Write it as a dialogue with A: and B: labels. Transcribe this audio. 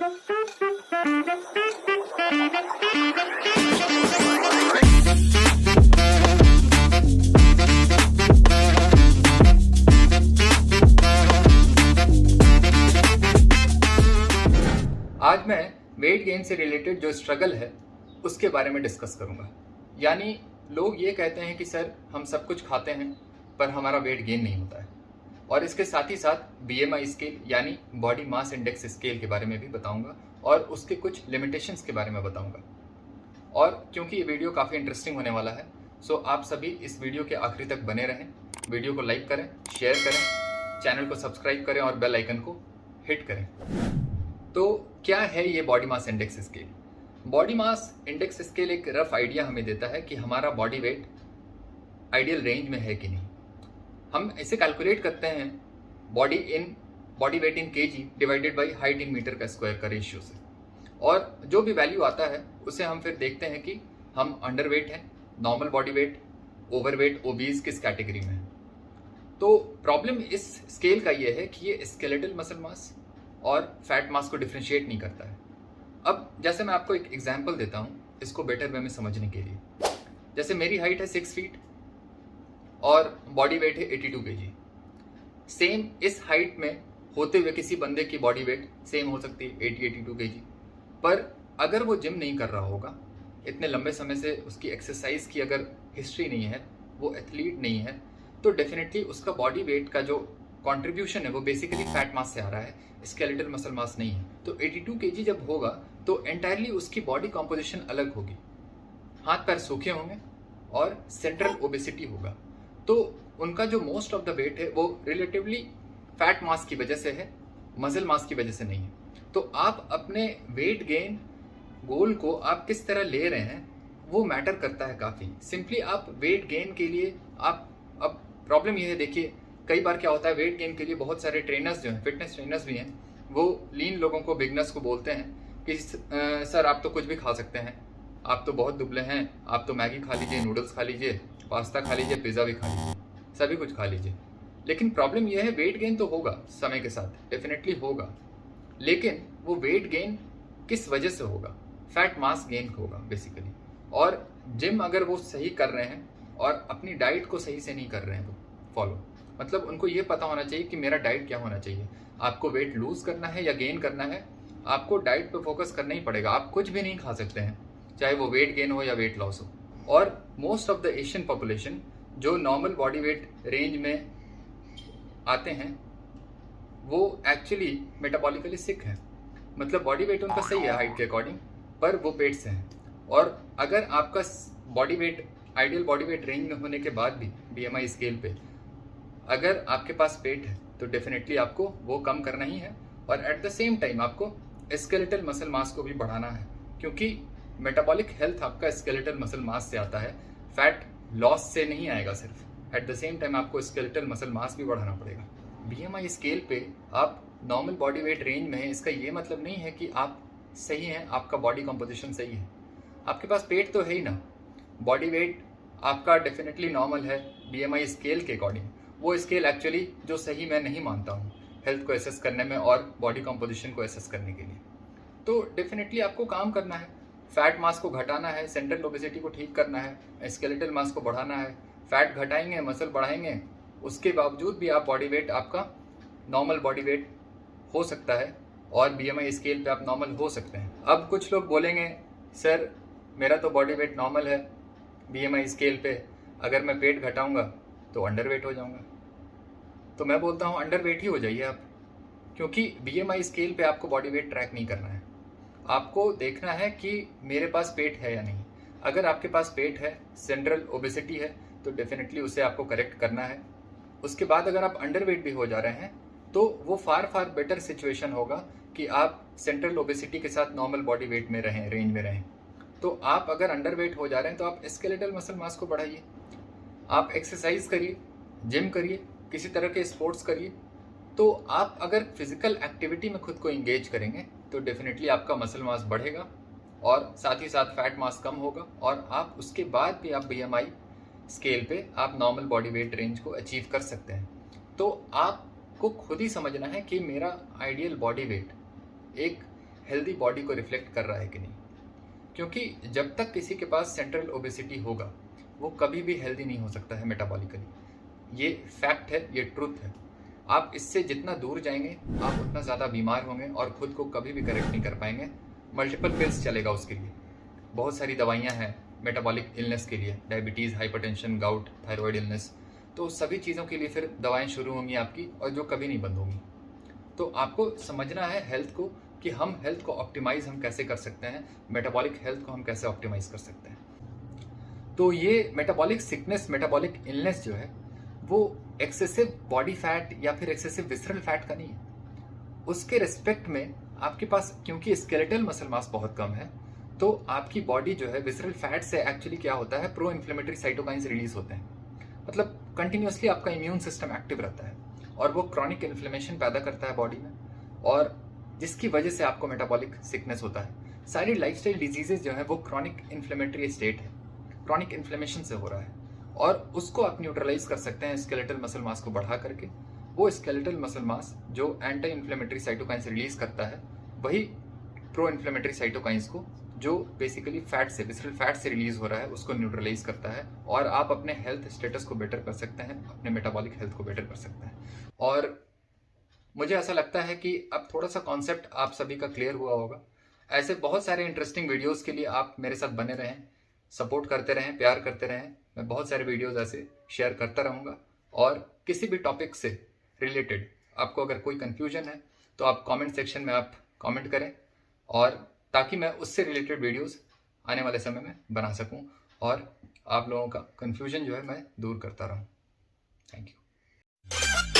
A: आज मैं weight gain से रिलेटेड जो स्ट्रगल है उसके बारे में डिस्कस करूंगा। यानी लोग ये कहते हैं कि सर हम सब कुछ खाते हैं पर हमारा वेट गेन नहीं होता है, और इसके साथ ही साथ बीएमआई स्केल यानी बॉडी मास इंडेक्स स्केल के बारे में भी बताऊंगा और उसके कुछ लिमिटेशंस के बारे में बताऊंगा। और क्योंकि ये वीडियो काफ़ी इंटरेस्टिंग होने वाला है, सो आप सभी इस वीडियो के आखिरी तक बने रहें। वीडियो को लाइक करें, शेयर करें, चैनल को सब्सक्राइब करें और बेल आइकन को हिट करें। तो क्या है ये body mass index scale? Body mass index scale एक रफ आइडिया हमें देता है कि हमारा बॉडी वेट आइडियल रेंज में है कि नहीं। हम इसे कैलकुलेट करते हैं body weight in KG divided by height in metre का स्क्वायर का रेशियो से, और जो भी वैल्यू आता है उसे हम फिर देखते हैं कि हम अंडर वेट हैं, normal body weight, over weight, obese किस कैटेगरी में है। तो प्रॉब्लम इस स्केल का ये है कि ये स्केलेटल मसल मास और फैट मास को डिफ्रेंशिएट नहीं करता है। अब जैसे मैं आपको एक एग्जांपल देता हूँ इसको बेटर वे में समझने के लिए। जैसे मेरी हाइट है 6 फीट और बॉडी वेट है 82 kg। सेम इस हाइट में होते हुए किसी बंदे की बॉडी वेट सेम हो सकती है 80-82 kg, पर अगर वो जिम नहीं कर रहा होगा, इतने लंबे समय से उसकी एक्सरसाइज की अगर हिस्ट्री नहीं है, वो एथलीट नहीं है, तो डेफिनेटली उसका बॉडी वेट का जो कंट्रीब्यूशन है वो बेसिकली फैट मास से आ रहा है, स्केलेटल मसल मास नहीं है। तो 82 kg जब होगा तो एंटायरली उसकी बॉडी कॉम्पोजिशन अलग होगी, हाथ पैर सूखे होंगे और सेंट्रल ओबेसिटी होगा। तो उनका जो मोस्ट ऑफ द वेट है वो रिलेटिवली फैट मास की वजह से है, मसल मास की वजह से नहीं है। तो आप अपने वेट गेन गोल को आप किस तरह ले रहे हैं वो मैटर करता है काफ़ी। सिंपली आप वेट गेन के लिए अब प्रॉब्लम ये है, देखिए कई बार क्या होता है, वेट गेन के लिए बहुत सारे ट्रेनर्स जो हैं, फिटनेस ट्रेनर्स भी हैं, वो लीन लोगों को, बिगनर्स को बोलते हैं कि सर आप तो कुछ भी खा सकते हैं, आप तो बहुत दुबले हैं, आप तो मैगी खा लीजिए, नूडल्स खा लीजिए, पास्ता खा लीजिए, पिज़्ज़ा भी खा लीजिए, सभी कुछ खा लीजिए। लेकिन प्रॉब्लम यह है वेट गेन तो होगा समय के साथ, डेफिनेटली होगा, लेकिन वो वेट गेन किस वजह से होगा? फैट मास गेन होगा बेसिकली। और जिम अगर वो सही कर रहे हैं और अपनी डाइट को सही से नहीं कर रहे हैं वो फॉलो, मतलब उनको ये पता होना चाहिए कि मेरा डाइट क्या होना चाहिए। आपको वेट लूज करना है या गेन करना है, आपको डाइट पे फोकस करना ही पड़ेगा। आप कुछ भी नहीं खा सकते हैं, चाहे वो वेट गेन हो या वेट लॉस हो। और most of the Asian population जो नॉर्मल बॉडी वेट रेंज में आते हैं वो एक्चुअली मेटाबॉलिकली सिक है, मतलब बॉडी वेट उनका सही है हाइट के अकॉर्डिंग, पर वो पेट से हैं। और अगर आपका body weight ideal body weight range में होने के बाद भी बीएमआई स्केल पे अगर आपके पास पेट है तो डेफिनेटली आपको वो कम करना ही है, और एट द सेम टाइम आपको स्केलेटल मसल मास को भी बढ़ाना है, क्योंकि मेटाबॉलिक हेल्थ आपका स्केलेटल मसल मास से आता है, फैट लॉस से नहीं आएगा सिर्फ। एट द सेम टाइम आपको स्केलेटल मसल मास भी बढ़ाना पड़ेगा। बीएमआई स्केल पे आप नॉर्मल बॉडी वेट रेंज में है, इसका ये मतलब नहीं है कि आप सही हैं, आपका बॉडी कॉम्पोजिशन सही है, आपके पास पेट तो है ही ना, बॉडी वेट आपका डेफिनेटली नॉर्मल है बीएमआई स्केल के अकॉर्डिंग। वो स्केल एक्चुअली जो सही मैं नहीं मानता हूँ हेल्थ को एसेस करने में और बॉडी कॉम्पोजिशन को एसेस करने के लिए। तो डेफिनेटली आपको काम करना है, फैट मास को घटाना है, सेंट्रल ओबेसिटी को ठीक करना है, स्केलेटल मास को बढ़ाना है। फैट घटाएंगे, मसल बढ़ाएंगे, उसके बावजूद भी आप बॉडी वेट आपका नॉर्मल बॉडी वेट हो सकता है और बीएमआई स्केल पे आप नॉर्मल हो सकते हैं। अब कुछ लोग बोलेंगे सर मेरा तो बॉडी वेट नॉर्मल है बीएमआई स्केल पे, अगर मैं पेट घटाऊंगा तो अंडर वेट हो जाऊंगा। तो मैं बोलता हूँ अंडर वेट ही हो जाइए आप, क्योंकि बीएमआई स्केल पे आपको बॉडी वेट ट्रैक नहीं करना है, आपको देखना है कि मेरे पास पेट है या नहीं। अगर आपके पास पेट है, सेंट्रल ओबेसिटी है, तो डेफिनेटली उसे आपको करेक्ट करना है। उसके बाद अगर आप अंडर वेट भी हो जा रहे हैं तो वो फार बेटर सिचुएशन होगा कि आप सेंट्रल ओबेसिटी के साथ नॉर्मल बॉडी वेट में रहें, रेंज में रहें। तो आप अगर अंडर वेट हो जा रहे हैं तो आप स्केलेटल मसल मास को बढ़ाइए, आप एक्सरसाइज करिए, जिम करिए, किसी तरह के स्पोर्ट्स करिए। तो आप अगर फिजिकल एक्टिविटी में खुद को इंगेज करेंगे तो डेफिनेटली आपका मसल मास बढ़ेगा और साथ ही साथ फैट मास कम होगा, और आप उसके बाद भी आप बीएमआई स्केल पे आप नॉर्मल बॉडी वेट रेंज को अचीव कर सकते हैं। तो आपको खुद ही समझना है कि मेरा आइडियल बॉडी वेट एक हेल्दी बॉडी को रिफ्लेक्ट कर रहा है कि नहीं। क्योंकि जब तक किसी के पास सेंट्रल ओबेसिटी होगा वो कभी भी हेल्दी नहीं हो सकता है मेटाबॉलिकली। ये फैक्ट है, ये ट्रुथ है। आप इससे जितना दूर जाएंगे आप उतना ज़्यादा बीमार होंगे और खुद को कभी भी करेक्ट नहीं कर पाएंगे। मल्टीपल पिल्स चलेगा उसके लिए, बहुत सारी दवाइयाँ हैं मेटाबॉलिक इलनेस के लिए, diabetes, hypertension, gout, thyroid illness, तो सभी चीज़ों के लिए फिर दवाएं शुरू होंगी आपकी और जो कभी नहीं बंद होंगी। तो आपको समझना है हेल्थ को कि हम हेल्थ को ऑप्टिमाइज हम कैसे कर सकते हैं, मेटाबॉलिक हेल्थ को हम कैसे ऑप्टिमाइज कर सकते हैं। तो ये मेटाबॉलिक सिकनेस, मेटाबॉलिक इलनेस जो है वो एक्सेसिव बॉडी फैट या फिर एक्सेसिव विसरल फैट का नहीं है। उसके रिस्पेक्ट में आपके पास क्योंकि स्केलेटल मसल मास बहुत कम है तो आपकी बॉडी जो है विसरल फैट से एक्चुअली क्या होता है, प्रो इन्फ्लेमेटरी साइटोकाइंस रिलीज होते हैं। मतलब कंटिन्यूसली आपका इम्यून सिस्टम एक्टिव रहता है और वो क्रॉनिक इन्फ्लेमेशन पैदा करता है बॉडी में, और जिसकी वजह से आपको मेटाबॉलिक सिकनेस होता है। सारी लाइफस्टाइल डिजीजेज जो है वो क्रॉनिक इन्फ्लेमेटरी स्टेट है, क्रॉनिक इन्फ्लेमेशन से हो रहा है, और उसको आप न्यूट्रलाइज कर सकते हैं स्केलेटल मसल मास को बढ़ा करके। वो स्केलेटल मसल मास जो एंटी इन्फ्लेमेटरी साइटोकाइंस रिलीज करता है वही प्रो इन्फ्लेमेटरी साइटोकाइंस को, जो बेसिकली फैट से, विसरल फैट से रिलीज हो रहा है, उसको न्यूट्रलाइज करता है और आप अपने हेल्थ स्टेटस को बेटर कर सकते हैं, अपने मेटाबॉलिक हेल्थ को बेटर कर सकते हैं। और मुझे ऐसा लगता है कि अब थोड़ा सा कॉन्सेप्ट आप सभी का क्लियर हुआ होगा। ऐसे बहुत सारे इंटरेस्टिंग वीडियोस के लिए आप मेरे साथ बने रहें, सपोर्ट करते रहें, प्यार करते रहें। मैं बहुत सारे वीडियोस ऐसे शेयर करता रहूँगा, और किसी भी टॉपिक से रिलेटेड आपको अगर कोई कन्फ्यूजन है तो आप कमेंट सेक्शन में आप कमेंट करें, और ताकि मैं उससे रिलेटेड वीडियोस आने वाले समय में बना सकूं और आप लोगों का कन्फ्यूजन जो है मैं दूर करता रहूं। Thank you.